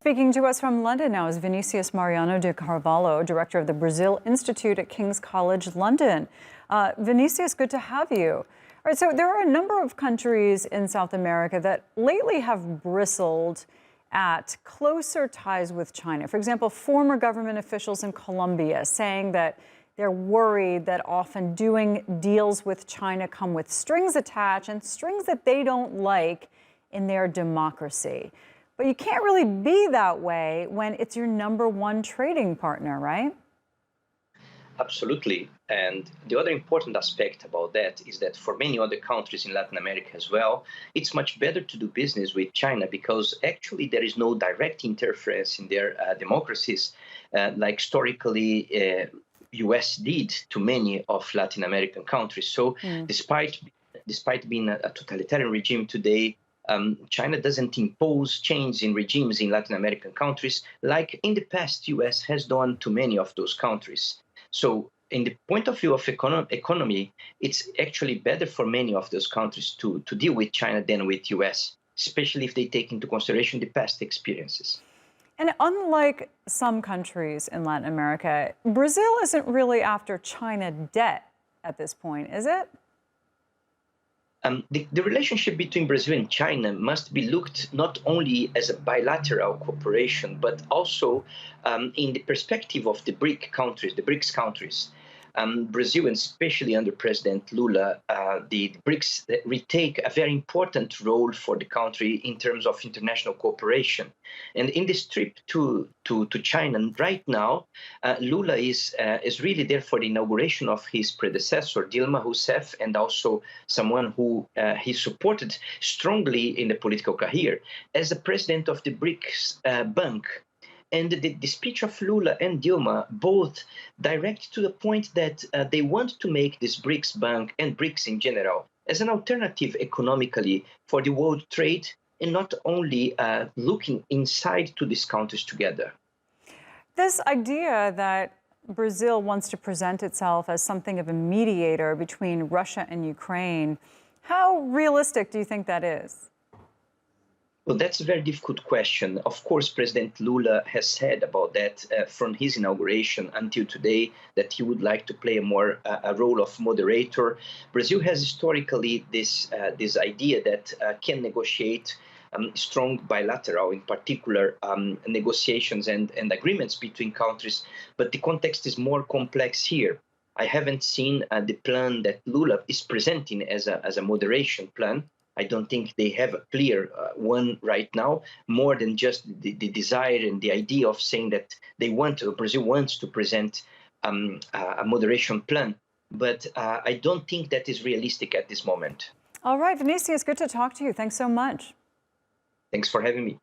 Speaking to us from London now is Vinicius Mariano de Carvalho, director of the Brazil Institute at King's College London. Vinicius, good to have you. All right, so there are a number of countries in South America that lately have bristled at closer ties with China. For example, former government officials in Colombia saying that they're worried that often doing deals with China come with strings attached and strings that they don't like in their democracy. But you can't really be that way when it's your #1 trading partner, right? Absolutely. And the other important aspect about that is that for many other countries in Latin America as well, it's much better to do business with China because actually there is no direct interference in their democracies like historically US did to many of Latin American countries. So despite being a totalitarian regime today, China doesn't impose change in regimes in Latin American countries like in the past US has done to many of those countries. So in the point of view of economy, it's actually better for many of those countries to deal with China than with US, especially if they take into consideration the past experiences. And unlike some countries in Latin America, Brazil isn't really after China debt at this point, is it? The relationship between Brazil and China must be looked not only as a bilateral cooperation, but also in the perspective of the BRICS countries. Brazil, and especially under President Lula, the BRICS retake a very important role for the country in terms of international cooperation. And in this trip to China right now, Lula is really there for the inauguration of his predecessor, Dilma Rousseff, and also someone who he supported strongly in the political career as the president of the BRICS Bank. And the speech of Lula and Dilma both direct to the point that they want to make this BRICS Bank and BRICS in general as an alternative economically for the world trade and not only looking inside to these countries together. This idea that Brazil wants to present itself as something of a mediator between Russia and Ukraine, how realistic do you think that is? Well, that's a very difficult question. Of course, President Lula has said about that from his inauguration until today that he would like to play a role of moderator. Brazil has historically this idea that can negotiate strong bilateral, in particular, negotiations and agreements between countries. But the context is more complex here. I haven't seen the plan that Lula is presenting as a moderation plan. I don't think they have a clear one right now, more than just the desire and the idea of saying that Brazil wants to present a moderation plan. But I don't think that is realistic at this moment. All right, Vinicius, good to talk to you. Thanks so much. Thanks for having me.